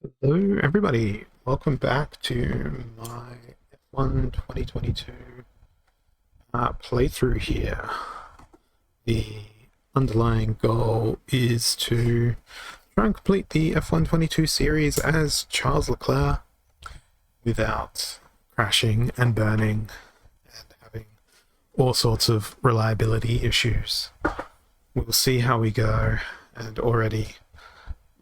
Hello, everybody. Welcome back to my F1 2022 playthrough here. The underlying goal is to try and complete the F1 22 series as Charles Leclerc without crashing and burning and having all sorts of reliability issues. We'll see how we go, and already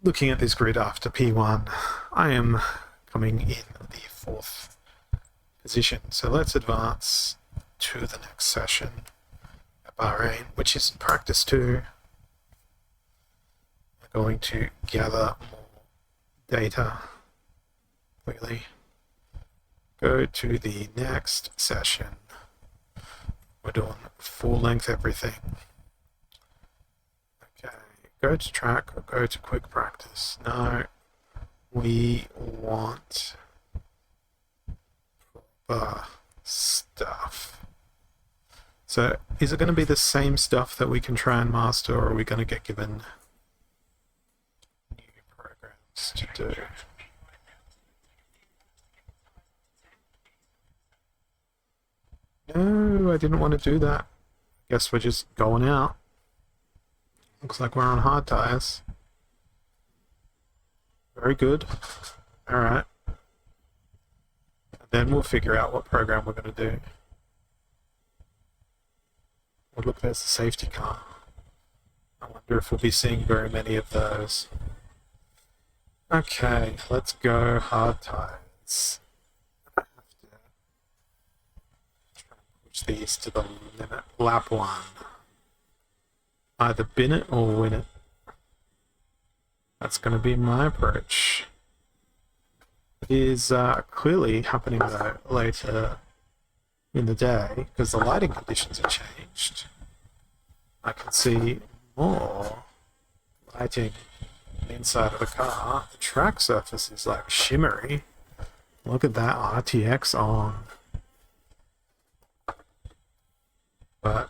looking at this grid after P1, I am coming in the 4th position. So let's advance to the next session at Bahrain, which is practice 2. We're going to gather more data, clearly. Go to the next session. We're doing full length everything. Go to track or go to quick practice. No, we want proper stuff. So is it going to be the same stuff that we can try and master, or are we going to get given new programs to do? No, I didn't want to do that. Guess we're just going out. Looks like we're on hard tires. Very good. Alright. And then we'll figure out what program we're going to do. Oh, look, there's the safety car. I wonder if we'll be seeing very many of those. Okay, let's go hard tires. I have to try and push these to the limit. Lap 1. Either bin it or win it. That's going to be my approach. It is clearly happening though later in the day because the lighting conditions have changed. I can see more lighting on the inside of the car. The track surface is like shimmery. Look at that RTX on. But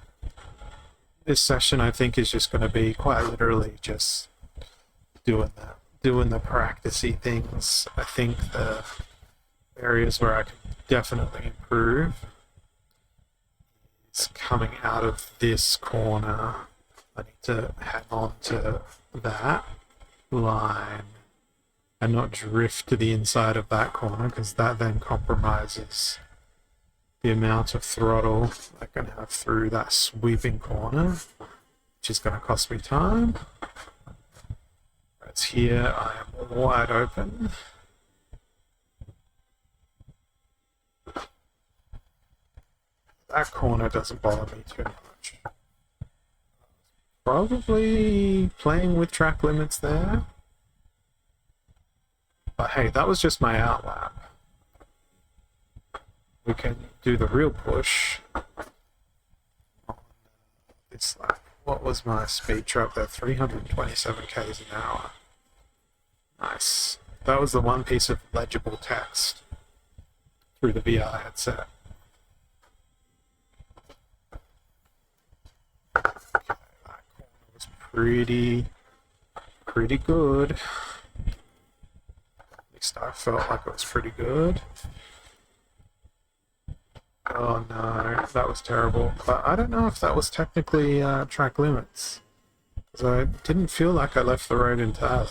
this session, I think, is just going to be quite literally just doing the practicey things. I think the areas where I can definitely improve is coming out of this corner. I need to hang on to that line and not drift to the inside of that corner, because that then compromises the amount of throttle I can have through that sweeping corner, which is going to cost me time. Whereas here I am wide open. That corner doesn't bother me too much. Probably playing with track limits there. But hey, that was just my outlap. We can do the real push on this lap. What was my speed trap there? 327 k's an hour. Nice. That was the one piece of legible text through the VR headset. Okay, that corner was pretty good. At least I felt like it was pretty good. Oh no, that was terrible. But I don't know if that was technically track limits, because I didn't feel like I left the road entirely.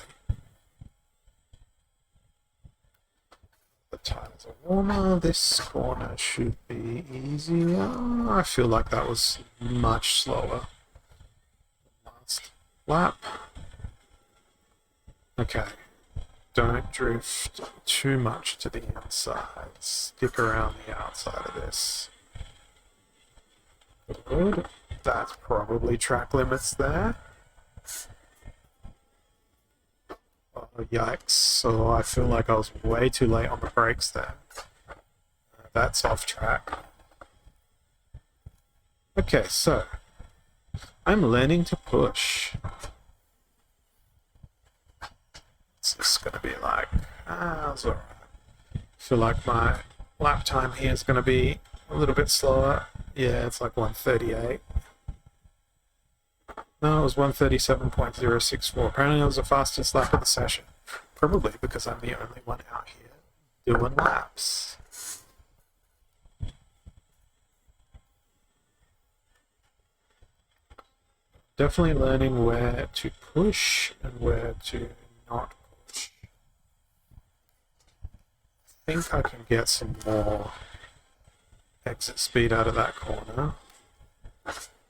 The tires are warmer. This corner should be easier. I feel like that was much slower than last lap. Okay. Don't drift too much to the inside. Stick around the outside of this. Good. That's probably track limits there. Oh, yikes. So I feel like I was way too late on the brakes there. That's off track. Okay, so I'm learning to push. It's just going to be like, it's alright. I feel like my lap time here is going to be a little bit slower. Yeah, it's like 1:38. No, it was 1:37.064. Apparently it was the fastest lap of the session. probably because I'm the only one out here doing laps. Definitely learning where to push and where to not push. I think I can get some more exit speed out of that corner.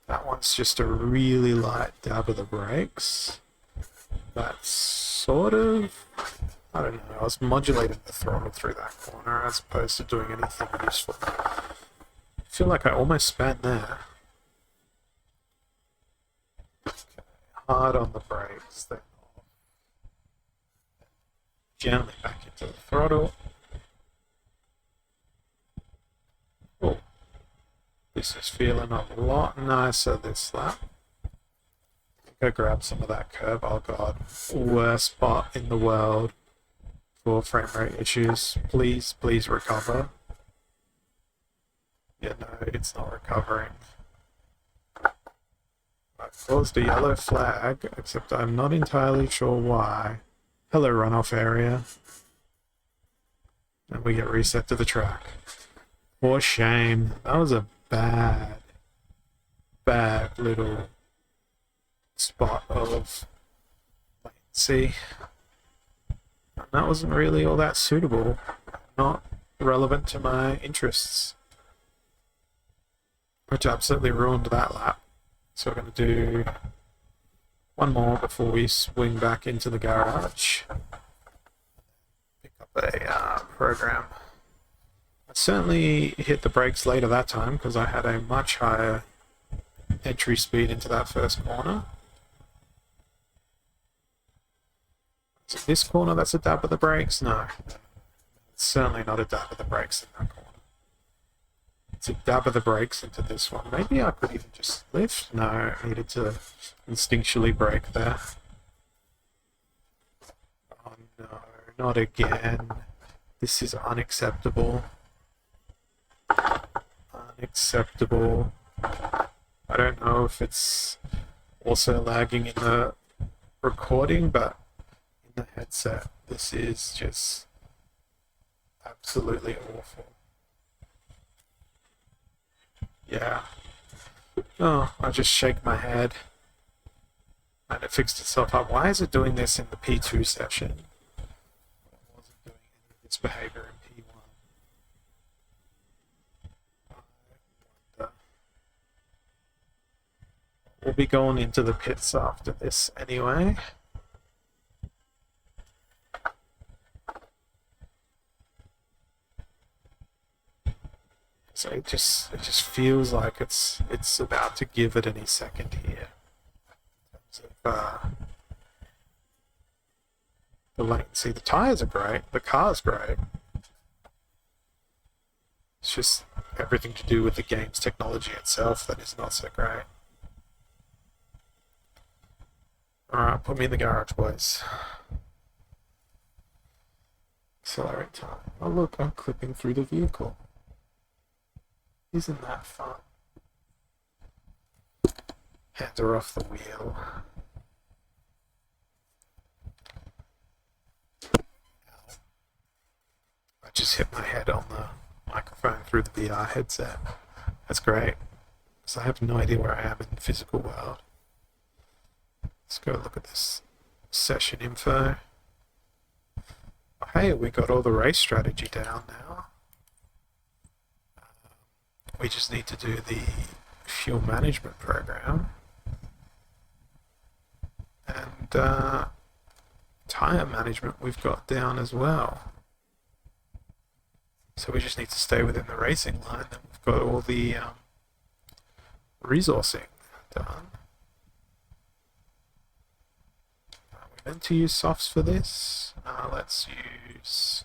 That one's just a really light dab of the brakes. That's sort of, I don't know, I was modulating the throttle through that corner as opposed to doing anything useful. I feel like I almost span there. Okay, hard on the brakes, then off. Gently back into the throttle. Oh, this is feeling a lot nicer this lap. Go grab some of that curb. Oh god, worst spot in the world for frame rate issues. Please, please recover. Yeah, no, it's not recovering. I've caused a yellow flag, except I'm not entirely sure why. Hello, runoff area. And we get reset to the track. For shame. That was a bad little spot of latency. And that wasn't really all that suitable. Not relevant to my interests. Which absolutely ruined that lap. So we're going to do one more before we swing back into the garage. Pick up a program. I certainly hit the brakes later that time because I had a much higher entry speed into that first corner. Is it this corner that's a dab of the brakes? No. It's certainly not a dab of the brakes in that corner. It's a dab of the brakes into this one. Maybe I could even just lift? No, I needed to instinctually brake there. Oh no, not again. This is unacceptable. Unacceptable. I don't know if it's also lagging in the recording, but in the headset, this is just absolutely awful. Yeah. Oh, I just shake my head. And it fixed itself up. Why is it doing this in the P2 session? It wasn't doing any of its behavior in P1. I wonder. We'll be going into the pits after this anyway. So it just feels like it's about to give it any second here. In terms of the latency. The tires are great, the car's great. It's just everything to do with the game's technology itself that is not so great. Alright, put me in the garage, boys. Accelerate time. Oh look, I'm clipping through the vehicle. Isn't that fun? Hands are off the wheel. I just hit my head on the microphone through the VR headset. That's great. So I have no idea where I am in the physical world. Let's go look at this session info. Oh, hey, we got all the race strategy down now. We just need to do the fuel management program. And tire management we've got down as well. So we just need to stay within the racing line. Then we've got all the resourcing done. We're meant to use softs for this. Let's use...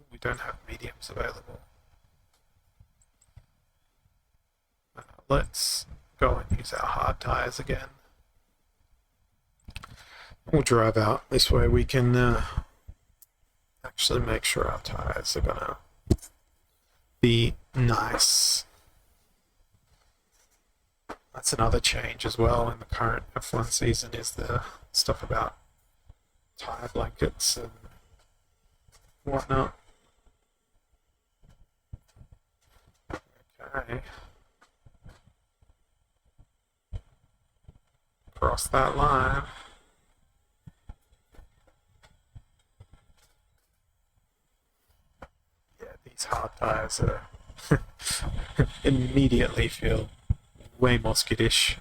We don't have mediums available. Let's go and use our hard tires again. We'll drive out. This way we can actually make sure our tires are gonna be nice. That's another change as well in the current F1 season, is the stuff about dry blankets and whatnot. Okay. Cross that line. Yeah, these hard tires are immediately feel way more skittish.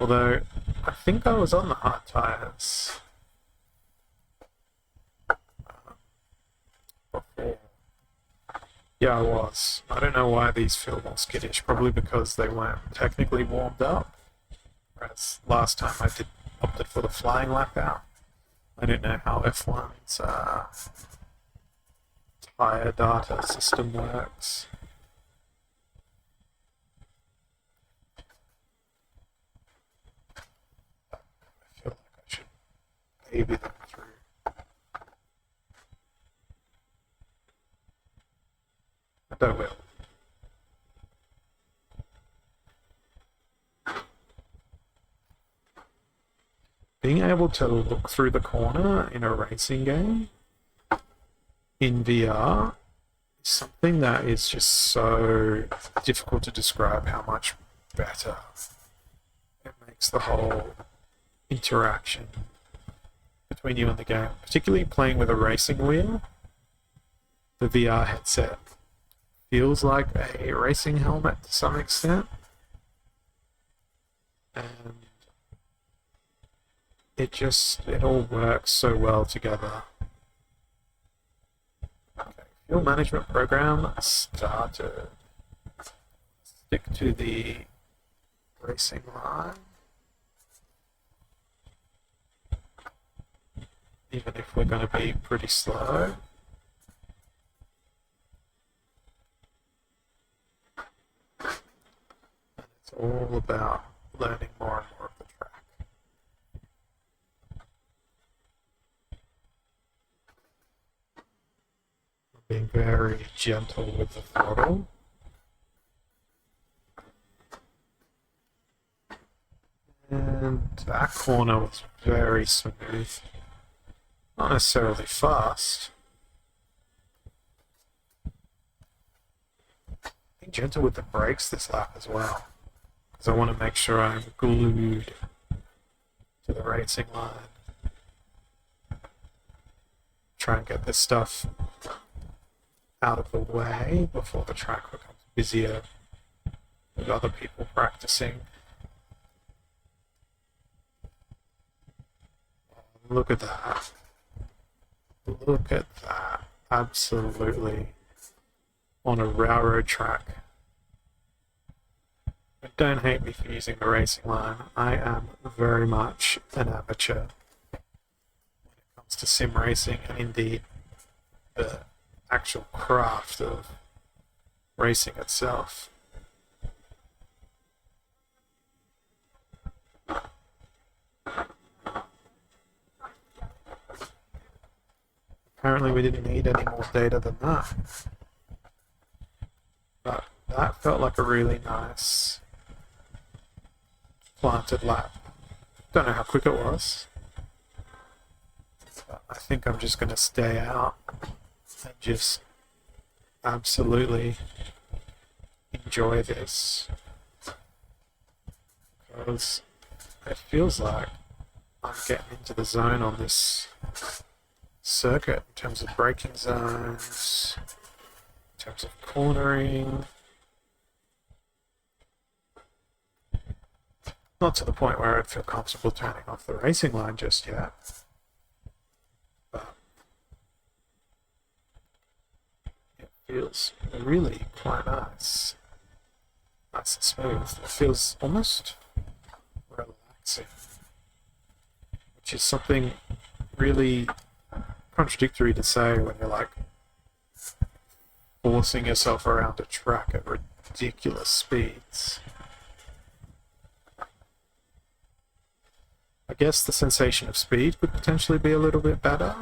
Although, I think I was on the hard tires before. Yeah, I was. I don't know why these feel more skittish. Probably because they weren't technically warmed up. Whereas last time I opted for the flying lap out. I don't know how F1's tyre data system works. I feel like I should baby them through. But I will. Being able to look through the corner in a racing game in VR is something that is just so difficult to describe how much better it makes the whole interaction between you and the game. Particularly playing with a racing wheel, the VR headset feels like a racing helmet to some extent. And it all works so well together. Okay, fuel management program started. Stick to the racing line. Even if we're going to be pretty slow. And it's all about learning more and more of the track. Being very gentle with the throttle. And that corner was very smooth. Not necessarily fast. Being gentle with the brakes this lap as well. Because I want to make sure I'm glued to the racing line. Try and get this stuff out of the way before the track becomes busier with other people practicing. Look at that. Look at that. Absolutely on a railroad track. But don't hate me for using the racing line. I am very much an amateur when it comes to sim racing and indeed the actual craft of racing itself. Apparently we didn't need any more data than that. But that felt like a really nice planted lap. Don't know how quick it was. But I think I'm just going to stay out and just absolutely enjoy this. Because it feels like I'm getting into the zone on this circuit in terms of braking zones, in terms of cornering. Not to the point where I'd feel comfortable turning off the racing line just yet. But it feels really quite nice. Nice and smooth. It feels almost relaxing. Which is something really contradictory to say when you're like forcing yourself around a track at ridiculous speeds. I guess the sensation of speed could potentially be a little bit better,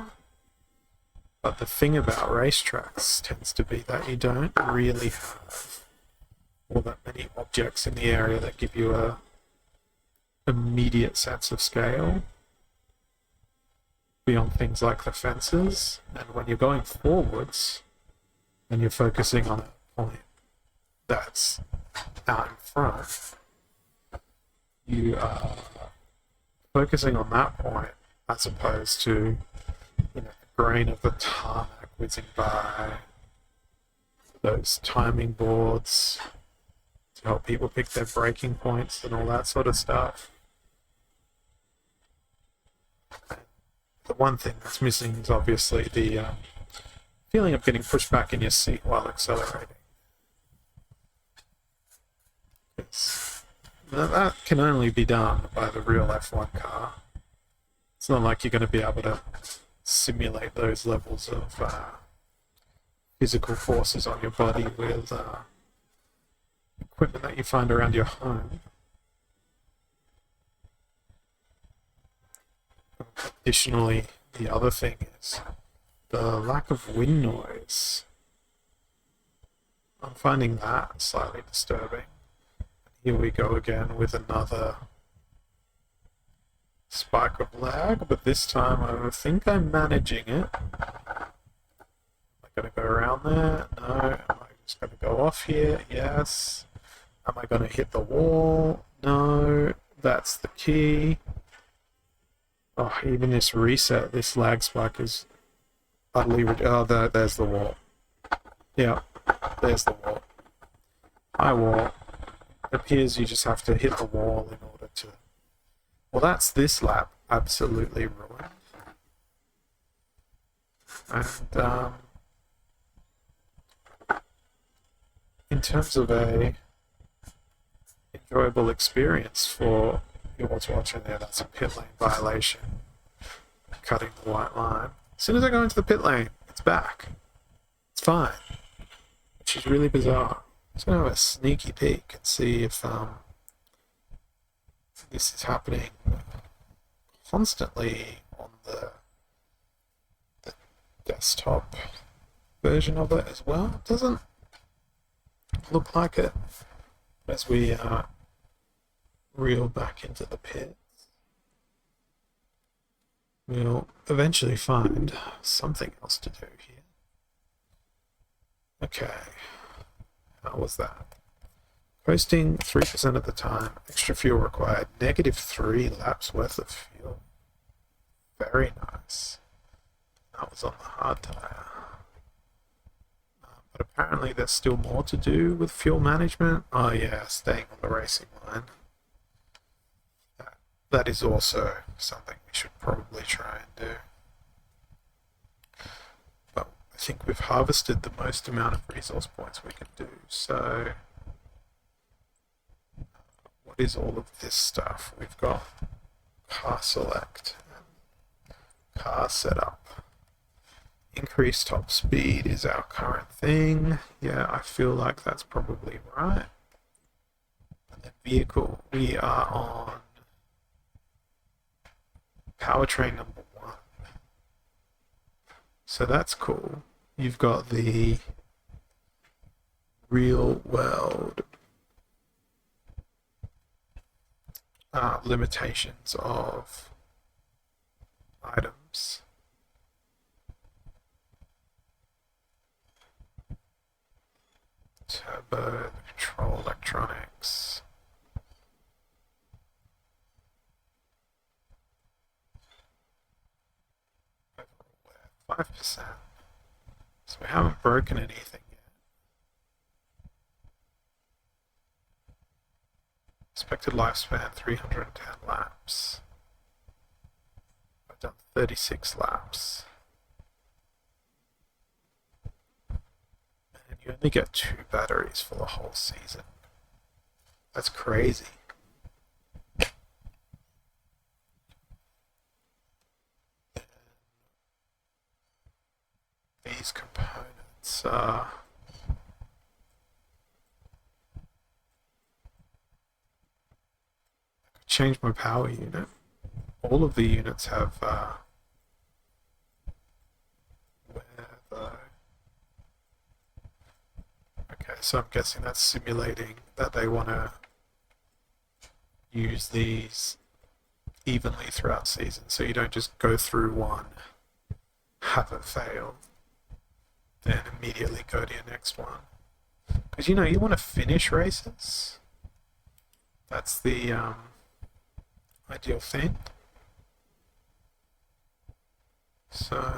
but the thing about racetracks tends to be that you don't really have all that many objects in the area that give you a immediate sense of scale beyond things like the fences. And when you're going forwards and you're focusing on a point that's out in front, you are focusing on that point as opposed to, the grain of the tarmac whizzing by, those timing boards to help people pick their braking points and all that sort of stuff. The one thing that's missing is obviously the feeling of getting pushed back in your seat while accelerating. That can only be done by the real F1 car. It's not like you're going to be able to simulate those levels of physical forces on your body with equipment that you find around your home. Additionally, the other thing is the lack of wind noise. I'm finding that slightly disturbing. Here we go again with another spike of lag, but this time I think I'm managing it. Am I going to go around there? No. Am I just going to go off here? Yes. Am I going to hit the wall? No. That's the key. Oh, even this reset, this lag spike is utterly ridiculous. Oh, there's the wall. Yeah, there's the wall. Hi, wall. It appears you just have to hit the wall in order to... Well, that's this lap absolutely ruined. And in terms of a enjoyable experience for what's watching there, that's a pit lane violation. Cutting the white line. As soon as I go into the pit lane, it's back. It's fine. Which is really bizarre. I'm just going to have a sneaky peek and see if this is happening constantly on the desktop version of it as well. It doesn't look like it as we reel back into the pits. We'll eventually find something else to do here. Okay, how was that? Coasting 3% of the time, extra fuel required, -3 laps worth of fuel. Very nice. That was on the hard tire. But apparently there's still more to do with fuel management. Oh yeah, staying on the racing line. That is also something we should probably try and do. But I think we've harvested the most amount of resource points we can do. So what is all of this stuff? We've got car select and car setup. Increase top speed is our current thing. Yeah, I feel like that's probably right. And then vehicle, we are on powertrain number 1. So that's cool. You've got the real world limitations of items. Turbo, control electronics. 5%. So we haven't broken anything yet. Expected lifespan 310 laps. I've done 36 laps. And you only get 2 batteries for the whole season. That's crazy. These components are change my power unit. All of the units have where though? Okay, so I'm guessing that's simulating that they want to use these evenly throughout season, so you don't just go through one, have it fail, then immediately go to your next one. Because you want to finish races. That's the ideal thing. So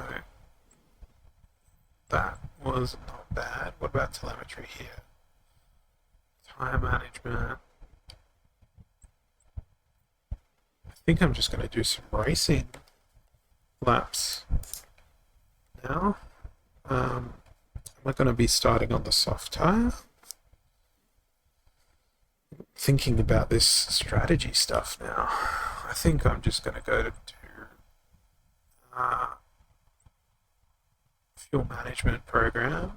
that was not bad. What about telemetry here? Time management. I think I'm just going to do some racing laps now. Am I going to be starting on the soft tire? Thinking about this strategy stuff now. I think I'm just going to go to fuel management program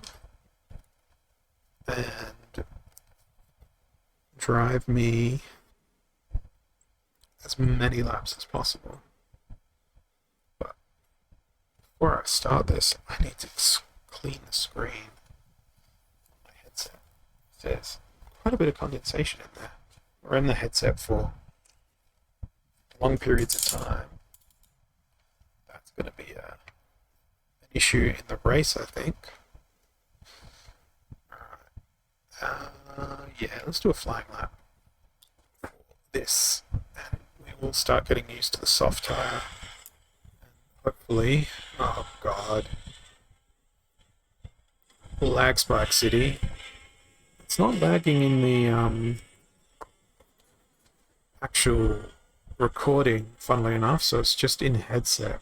and drive me as many laps as possible. But before I start this, I need to clean the screen. My headset. There's quite a bit of condensation in there. We're in the headset for long periods of time. That's going to be an issue in the race, I think. Alright. Yeah, let's do a flying lap for this, and we will start getting used to the soft tire. And hopefully, oh god, lag spike city. It's not lagging in the actual recording, funnily enough, so it's just in headset.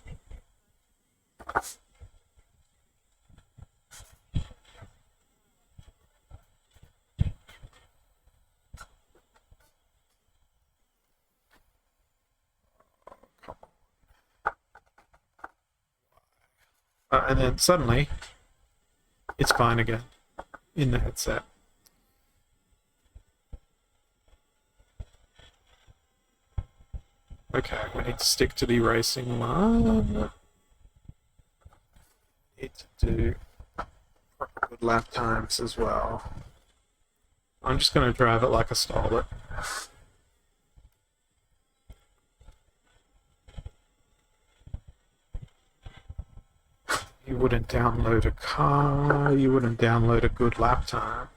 And then suddenly, it's fine again in the headset. Okay, we need to stick to the racing one. Need to do proper good lap times as well. I'm just going to drive it like I stole it. You wouldn't download a car, you wouldn't download a good lap time.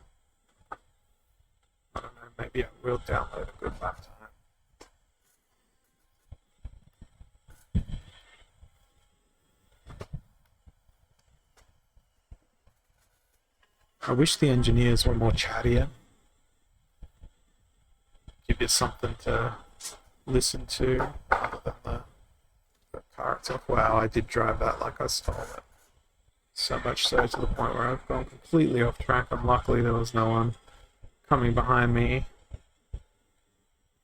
I don't know, maybe I will download a good lap time. I wish the engineers were more chattier. Give you something to listen to other than the car itself. Wow, I did drive that like I stole it. So much so to the point where I've gone completely off track, and luckily there was no one coming behind me,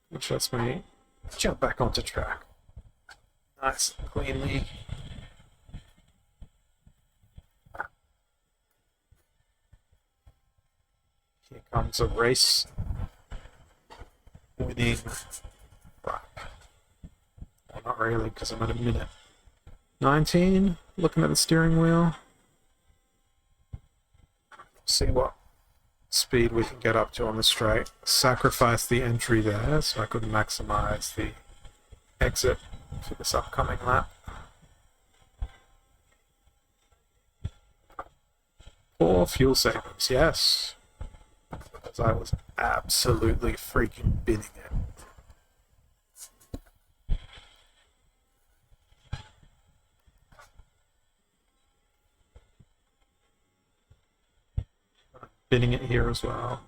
which lets me jump back onto track. Nice and cleanly. Here comes a race winning lap. Well, not really, because I'm at a minute 19, looking at the steering wheel. See what speed we can get up to on the straight. Sacrifice the entry there so I could maximize the exit for this upcoming lap. Poor fuel savings, yes. Because I was absolutely freaking binning it. Binning it here as well.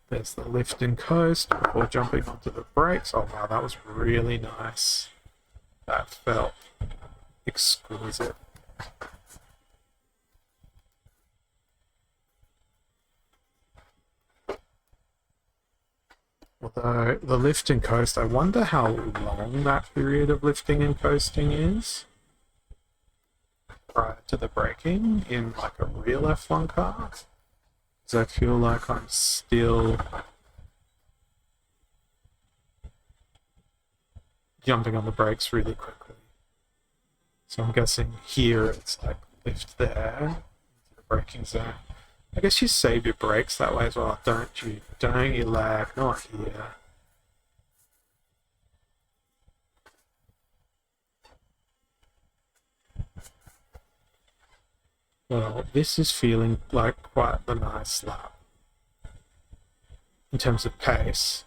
There's the lift and coast before jumping onto the brakes. Oh wow, that was really nice. That felt exquisite. Although the lift and coast, I wonder how long that period of lifting and coasting is prior to the braking in like a real F1 car. Because I feel like I'm still jumping on the brakes really quickly. So I'm guessing here it's like lift there into the braking zone. I guess you save your brakes that way as well, don't you? Don't you lag, not here. Well, this is feeling like quite the nice lap in terms of pace.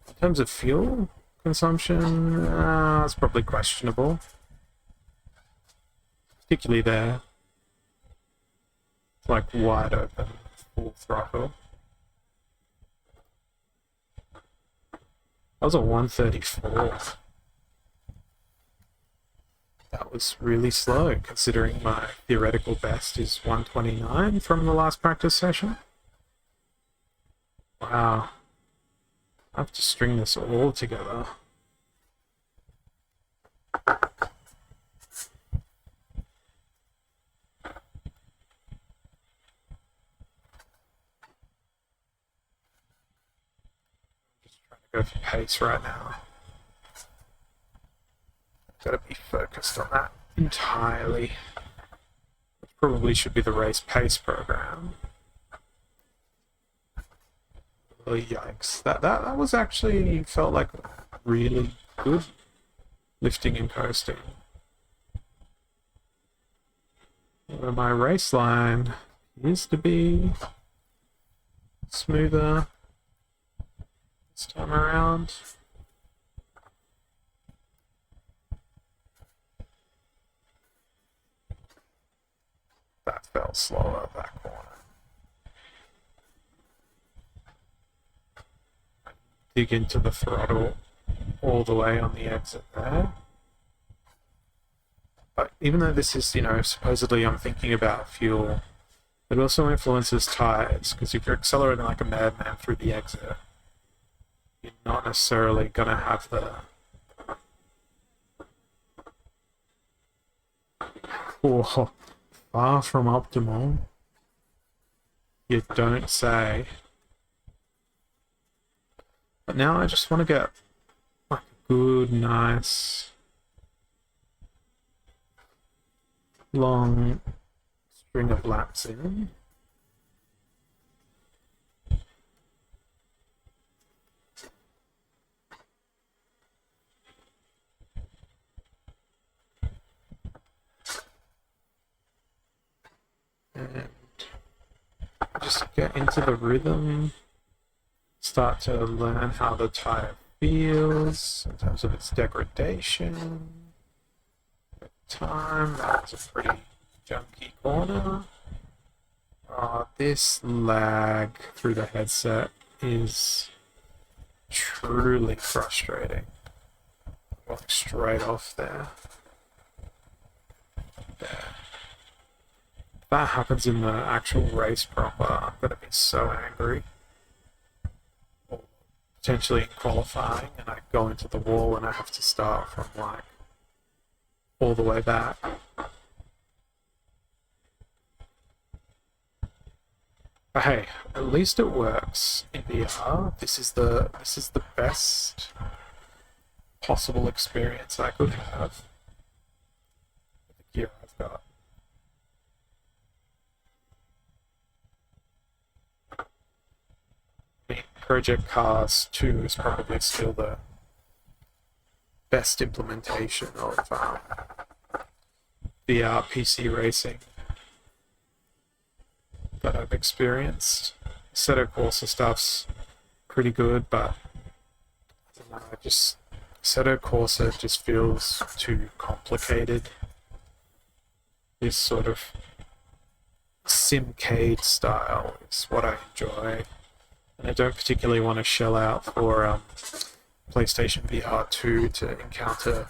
In terms of fuel consumption, it's probably questionable, particularly there. It's like wide open, full throttle. That was a 134. That was really slow, considering my theoretical best is 129 from the last practice session. Wow. I have to string this all together. Just trying to go for pace right now. Gotta be focused on that entirely. Which probably should be the race pace program. Oh, yikes. That was actually felt like really good lifting and coasting. Where my race line is to be smoother this time around. That felt slower, that corner. Dig into the throttle all the way on the exit there. But even though this is, supposedly I'm thinking about fuel, it also influences tires, because if you're accelerating like a madman through the exit, you're not necessarily going to have the far from optimal. You don't say. But now I just want to get like a good, nice, long string of laps in. And just get into the rhythm, start to learn how the tire feels in terms of its degradation. Time, that was a pretty junky corner. This lag through the headset is truly frustrating. Going straight off there. If that happens in the actual race proper, I'm going to be so angry. Or potentially in qualifying, and I go into the wall and I have to start from like all the way back. But hey, at least it works in VR. This is the best possible experience I could have with the gear I've got. I mean, Project Cars 2 is probably still the best implementation of VR PC racing that I've experienced. Assetto Corsa stuff's pretty good, but I don't know, Assetto Corsa just feels too complicated. This sort of simcade style is what I enjoy, and I don't particularly want to shell out for PlayStation VR 2 to encounter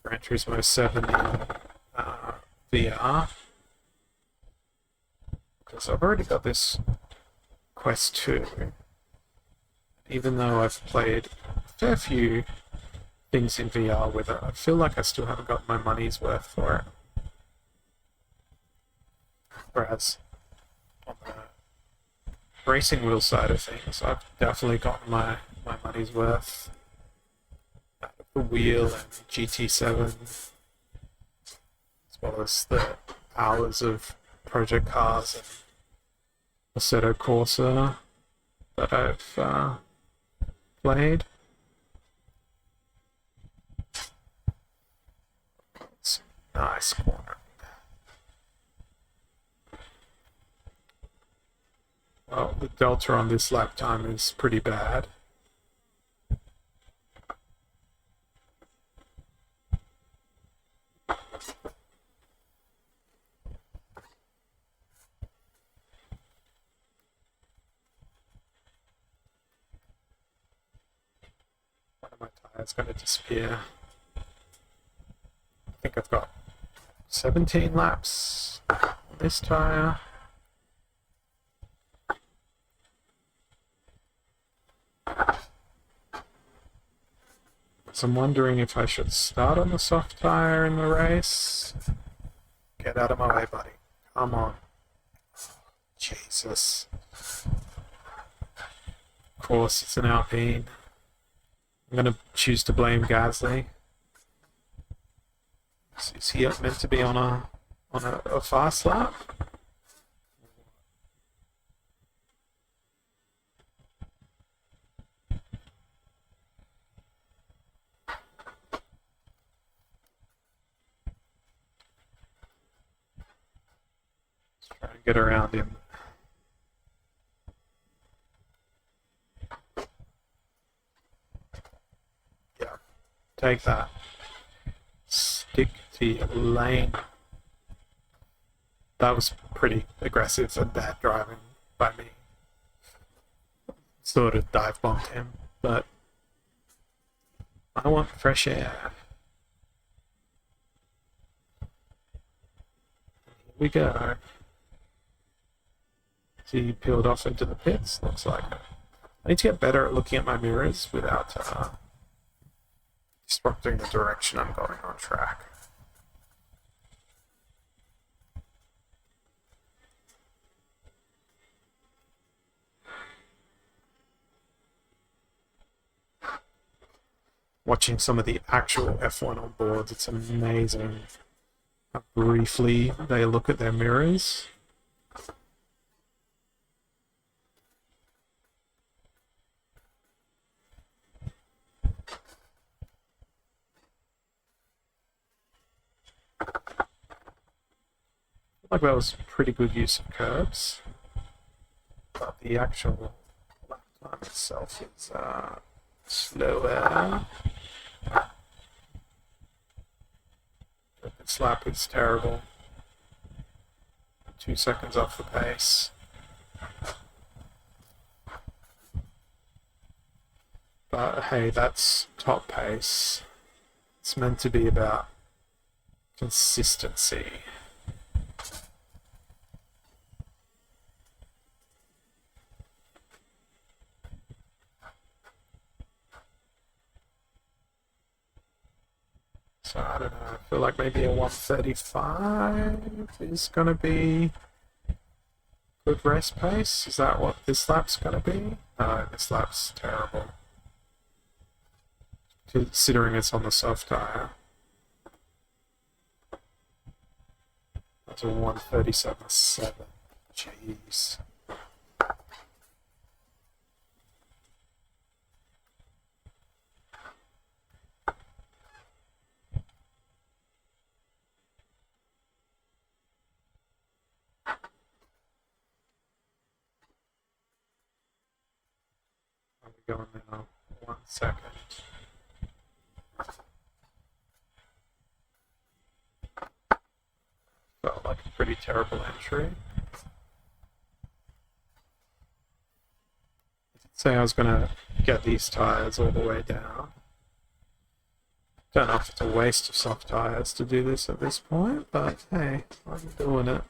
Gran Turismo 7 in VR, because I've already got this Quest 2. Even though I've played a fair few things in VR with it, I feel like I still haven't got my money's worth for it. Whereas on the racing wheel side of things, I've definitely gotten my money's worth out of the wheel and GT7, as well as the hours of Project Cars and Assetto Corsa that I've played. It's a nice corner. delta on this lap time is pretty bad. One of my tires going to disappear. I think I've got 17 laps on this tire. So I'm wondering if I should start on the soft tire in the race. Get out of my way, buddy. Come on. Jesus. Of course, it's an Alpine. I'm going to choose to blame Gasly. Is he meant to be on a fast lap? Let's try and get around him. Yeah, take that. Stick to your lane. That was pretty aggressive and bad driving by me. Sort of dive bombed him, but I want fresh air. Here we go. Is he peeled off into the pits? Looks like it. I need to get better at looking at my mirrors without disrupting the direction I'm going on track. Watching some of the actual F1 on boards, it's amazing how briefly they look at their mirrors. Like that was pretty good use of curbs, but the actual lap time itself is slower. This lap is terrible. 2 seconds off the pace. But hey, that's top pace. It's meant to be about consistency. So I don't know, I feel like maybe a 135 is going to be good race pace. Is that what this lap's going to be? No, this lap's terrible. Considering it's on the soft tire. That's a 137.7. Jeez. Going now. 1 second. Felt like a pretty terrible entry. I did say I was going to get these tires all the way down. Don't know if it's a waste of soft tires to do this at this point, but hey, I'm doing it.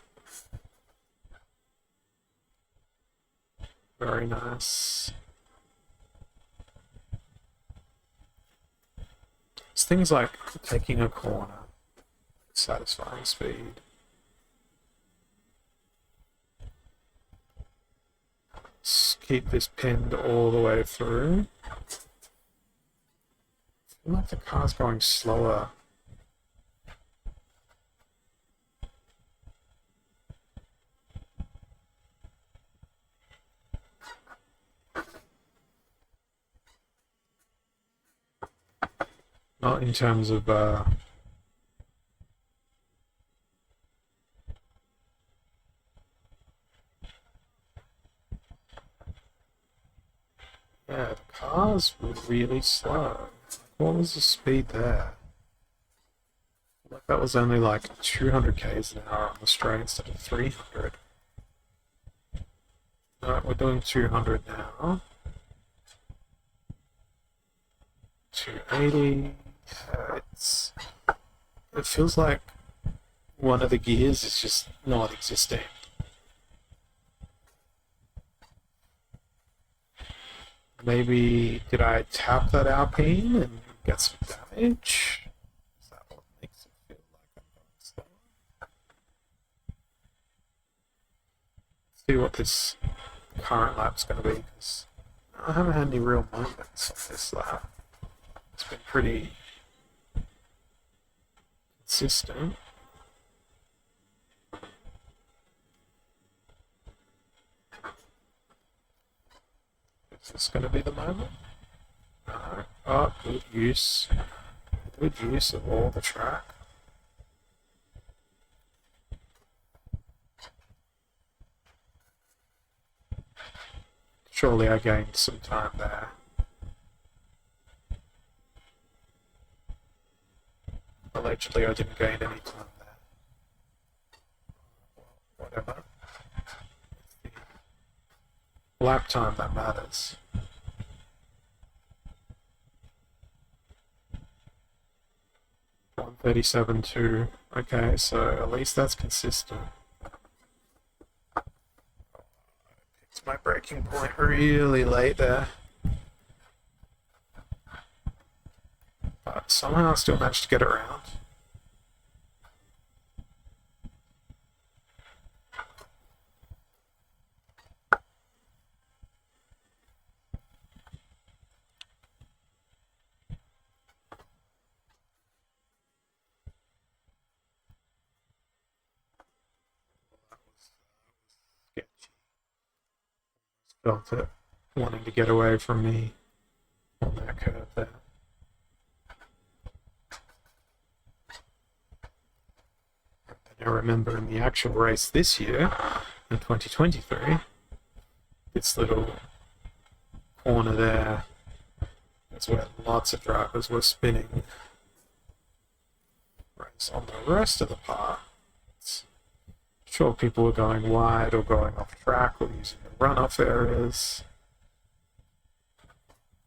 Very nice. It's things like taking a corner at satisfying speed. Just keep this pinned all the way through. I feel like the car's going slower. Not in terms of Yeah, the cars were really slow. What was the speed there? Like that was only like 200 k's an hour on the straight instead of 300. Alright, we're doing 200 now. 280. It feels like one of the gears is just not existing. Maybe did I tap that hairpin and get some damage? Is that what makes it feel like I'm going slow? Let's see what this current lap's going to be, because I haven't had any real moments on this lap. It's been pretty consistent. Is this going to be the moment? No. Oh, good use. Good use of all the track. Surely I gained some time there. Allegedly I didn't gain any time there. Whatever. Lap time that matters. $1:37.2. Okay, so at least that's consistent. It's my breaking point really late there. But somehow I still managed to get around. Felt it wanting to get away from me on that curve there. And I remember in the actual race this year, in 2023, this little corner there, that's where lots of drivers were spinning. Whereas on the rest of the parts, sure, people were going wide or going off track or using the runoff areas.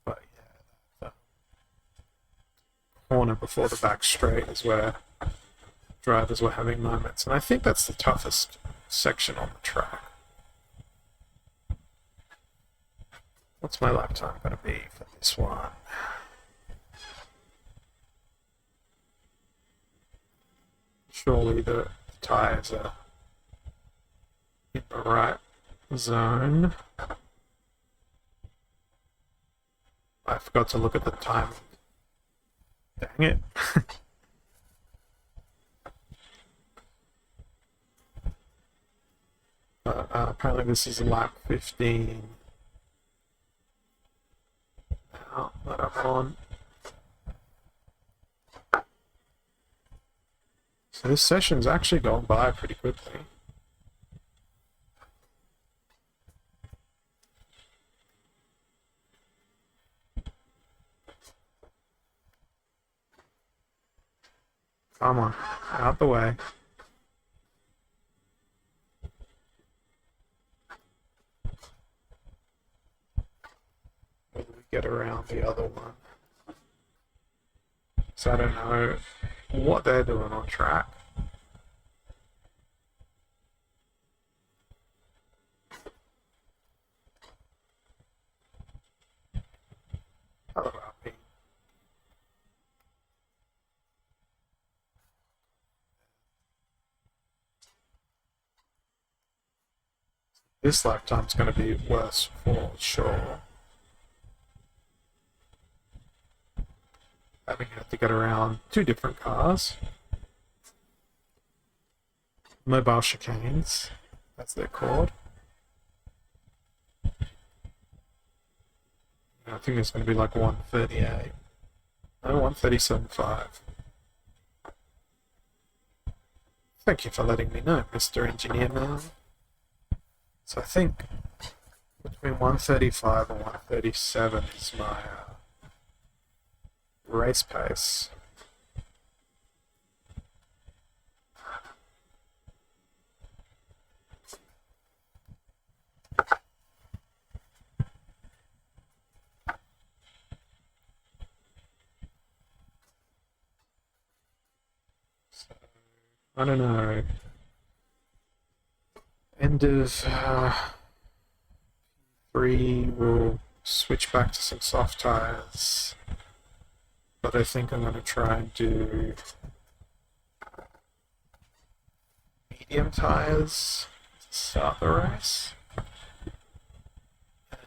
But yeah, the corner before the back straight is where drivers were having moments. And I think that's the toughest section on the track. What's my lap time going to be for this one? Surely the tyres are in the right zone. I forgot to look at the time. Dang it. Apparently this is lap 15. Now that I'm on. So this session's actually gone by pretty quickly. Come on, out the way. Whether we get around the other one. So I don't know what they're doing on track. Hello, Alpine. This lap time's going to be worse for sure. Having had to get around two different cars. Mobile chicanes, that's they're called. I think it's going to be like 138. No, 137.5. Thank you for letting me know, Mr. Engineer Man. So I think between 135 and 137 is my race pace. So, I don't know. End of 3, we'll switch back to some soft tires. But I think I'm going to try and do medium tires to start the race. And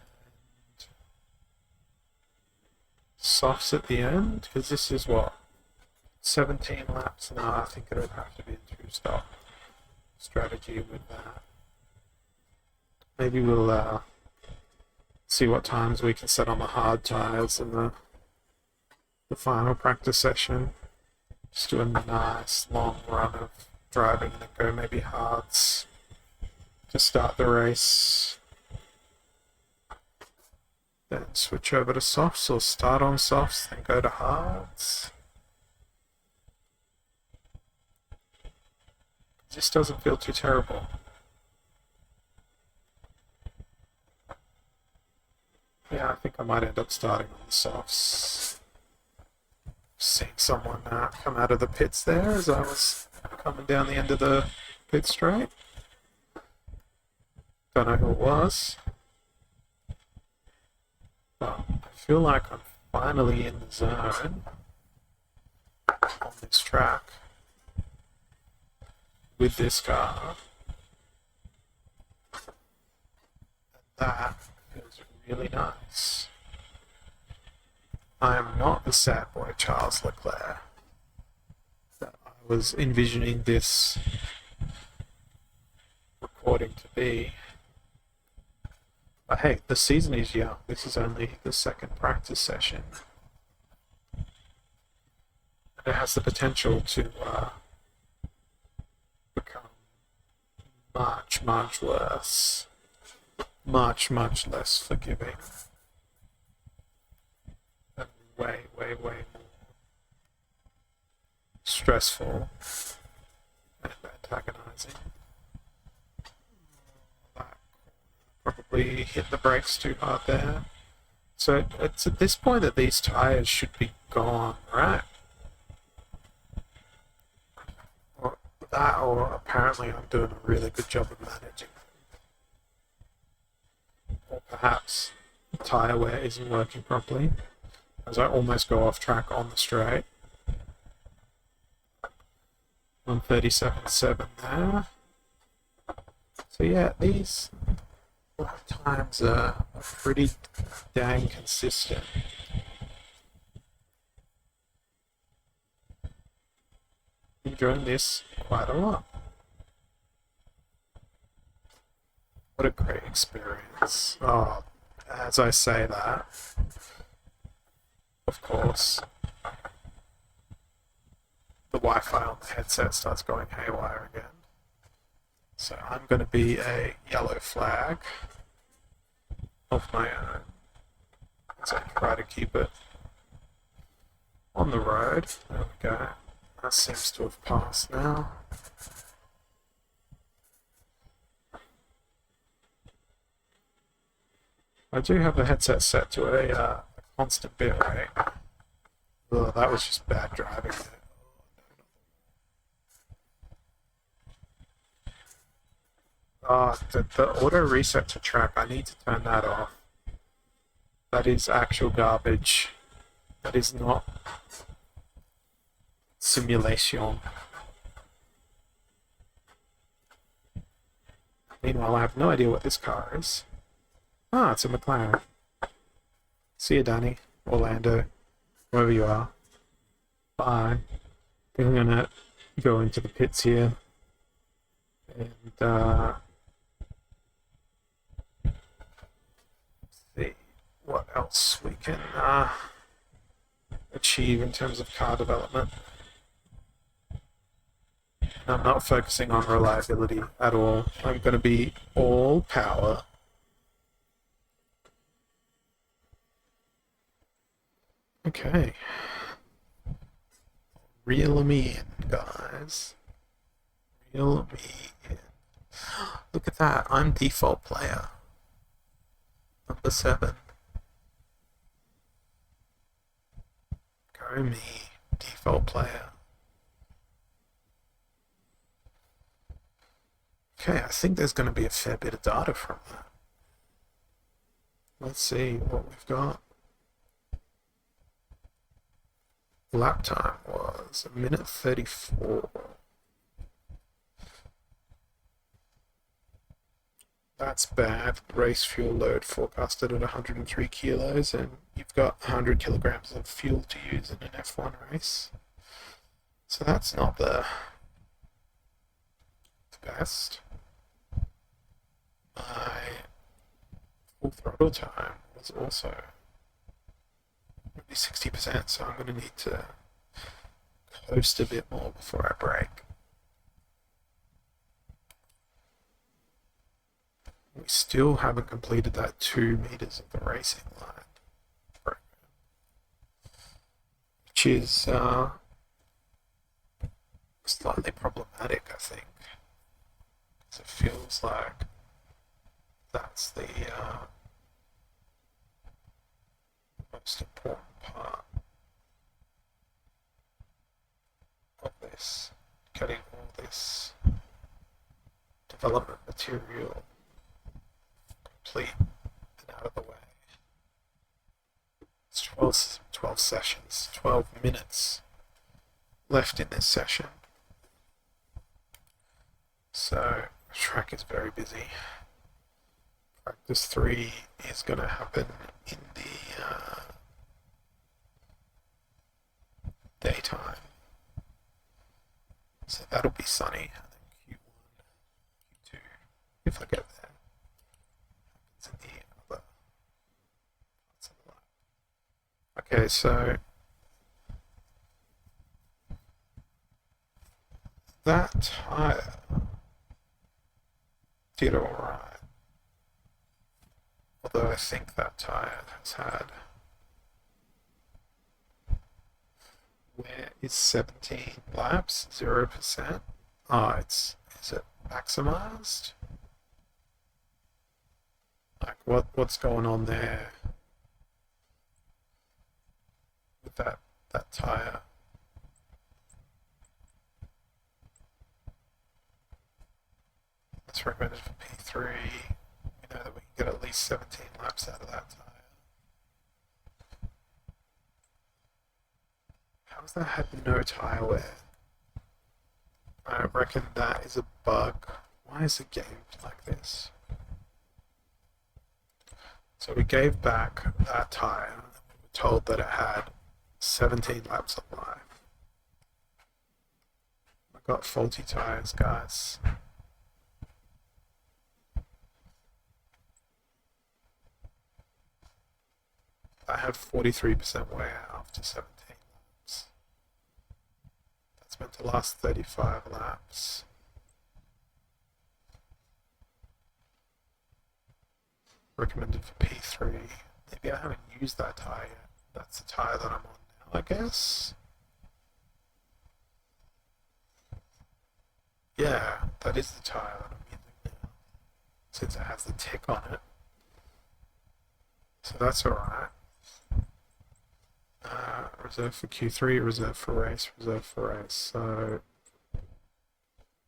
softs at the end, because this is what? 17 laps? No, I think it would have to be a two-stop strategy with that. Maybe we'll see what times we can set on the hard tires in the final practice session. Just do a nice long run of driving and then go maybe hards to start the race. Then switch over to softs, or start on softs, then go to hards. This doesn't feel too terrible. Yeah, I think I might end up starting on the softs. Seeing someone come out of the pits there as I was coming down the end of the pit straight. Don't know who it was. But I feel like I'm finally in the zone on this track with this car. And that feels really nice. I am not the sad boy Charles Leclerc that I was envisioning this recording to be. But hey, the season is young. This is only the second practice session. And it has the potential to become much, much worse. Much, much less forgiving. And way, way, way more stressful and antagonizing. Probably hit the brakes too hard there. So it's at this point that these tires should be gone, right? Or that, or apparently I'm doing a really good job of managing them. Or perhaps the tire wear isn't working properly, as I almost go off track on the straight. 137.7 there. So yeah, these lap times are pretty dang consistent. Enjoying this quite a lot. What a great experience. Oh, as I say that, of course, the Wi-Fi on the headset starts going haywire again. So I'm going to be a yellow flag of my own. So I try to keep it on the road. There we go. That seems to have passed now. I do have the headset set to a constant bit rate. Ugh, that was just bad driving. The auto reset to track, I need to turn that off. That is actual garbage. That is not simulation. Meanwhile, I have no idea what this car is. Ah, it's a McLaren. See you, Danny. Orlando. Wherever you are. Bye. I think I'm gonna go into the pits here. And, see what else we can achieve in terms of car development. I'm not focusing on reliability at all. I'm going to be all power Okay. Reel me in, guys. Reel me in. Look at that. I'm default player. Number 7. Go me. Default player. Okay, I think there's going to be a fair bit of data from that. Let's see what we've got. Lap time was 1:34. That's bad. Race fuel load forecasted at 103 kilos, and you've got 100 kilograms of fuel to use in an F1 race. So that's not the best. My full throttle time was also maybe 60%, so I'm going to need to coast a bit more before I brake. We still haven't completed that 2 meters of the racing line program, which is slightly problematic, I think, because it feels like that's the most important part of this, getting all this development material complete and out of the way. It's 12 sessions, 12 minutes left in this session. So the track is very busy. Practice 3 is going to happen in the daytime. So that'll be sunny. I think Q1, Q2, if I get there. It's in the other parts of the lap. Okay, so that tire did alright. Although I think that tire has had... Where is 17 laps? 0%? Oh, is it maximized? Like, what's going on there with that tire? It's recommended for P3. We know that we can get at least 17 laps out of that tire. How's that had no tire wear? I reckon that is a bug. Why is the game like this? So we gave back that tire, and we were told that it had 17 laps of life. I got faulty tires, guys. I had 43% wear after 17 laps. That's meant to last 35 laps. Recommended for P3. Maybe I haven't used that tire yet. That's the tire that I'm on now, I guess. Yeah, that is the tire that I'm using now, since it has the tick on it. So that's alright. Reserve for Q3, reserve for race, reserve for race. So,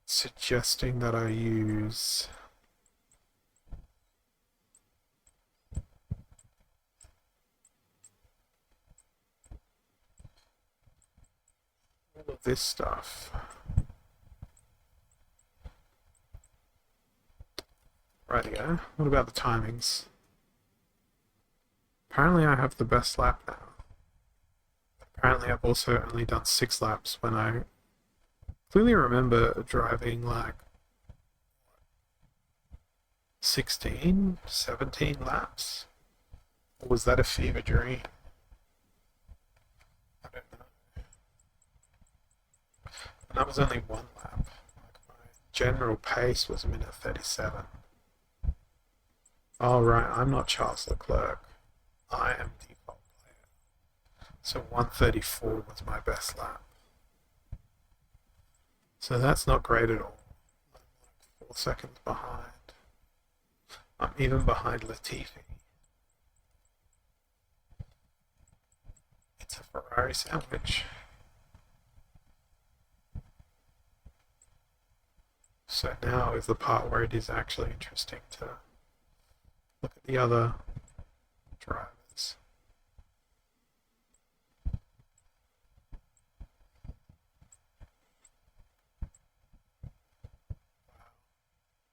suggesting that I use all of this stuff. Rightio. What about the timings? Apparently I have the best lap now. Apparently I've also only done 6 laps when I clearly remember driving like 16, 17 laps. Or was that a fever dream? I don't know. And that was only 1 lap. Like my general pace was 1:37. Oh right, I'm not Charles Leclerc. I am default player. So 134 was my best lap. So that's not great at all. I'm like 4 seconds behind. I'm even behind Latifi. It's a Ferrari sandwich. So now is the part where it is actually interesting to look at the other drivers.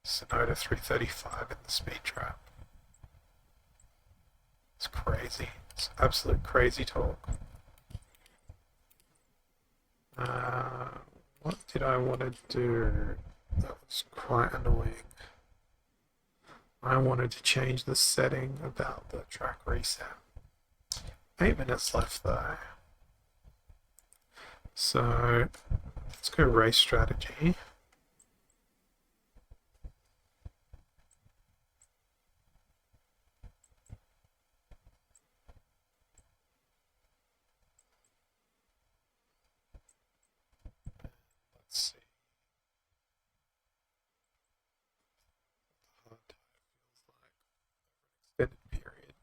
Sonoda 335 in the speed trap. It's crazy. It's absolute crazy talk. What did I want to do? That was quite annoying. I wanted to change the setting about the track reset. 8 minutes left though. So let's go race strategy. Let's see. Extended period.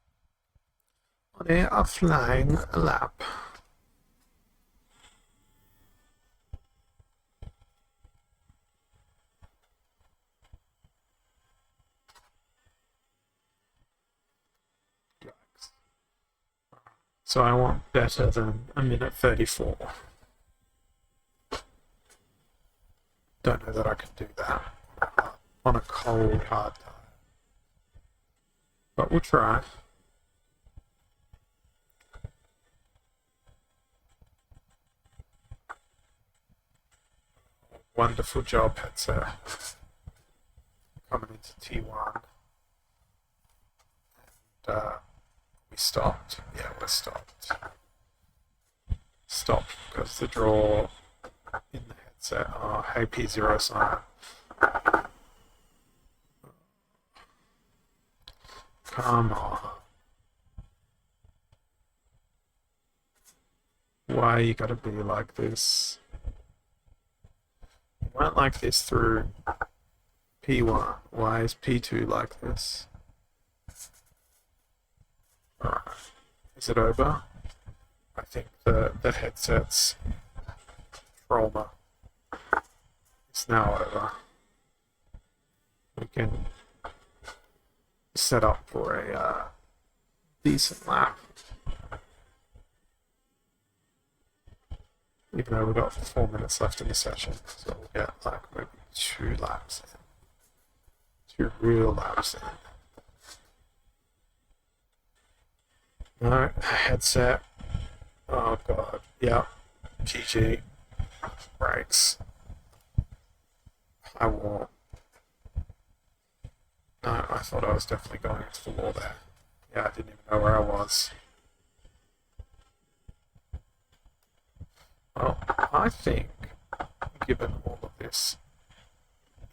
On air, a flying lap. So I want better than a minute 34. Don't know that I can do that on a cold, hard tire. But we'll try. Wonderful job, headset. Coming into T1. And we stopped. Yeah, we're stopped. Stopped because the draw in the headset. Oh, hey P0 sign. Come on. Why you gotta be like this? You weren't like this through P1. Why is P2 like this? Alright. Is it over? I think the headset's trauma is now over. We can set up for a decent lap. Even though we've got 4 minutes left in the session, so we'll get like maybe 2 laps in. 2 real laps in. No, headset. Oh god, yep. GG. Brakes. I won't. No, I thought I was definitely going into the wall there. Yeah, I didn't even know where I was. Well, I think, given all of this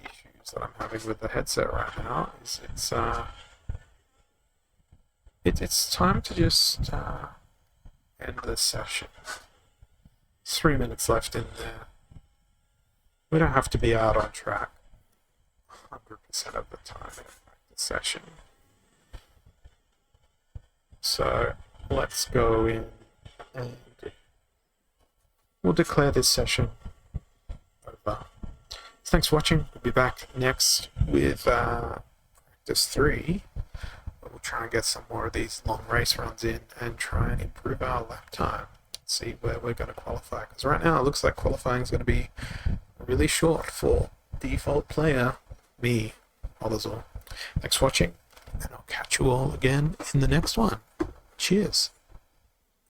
issues that I'm having with the headset right now, is it's time to just end this session. 3 minutes left in there. We don't have to be out on track 100% of the time in a practice session. So let's go in and we'll declare this session over. Thanks for watching. We'll be back next with practice 3. We'll try and get some more of these long race runs in and try and improve our lap time. See where we're going to qualify. Because right now it looks like qualifying is going to be really short for default player, me, Olazor. Thanks for watching, and I'll catch you all again in the next one. Cheers.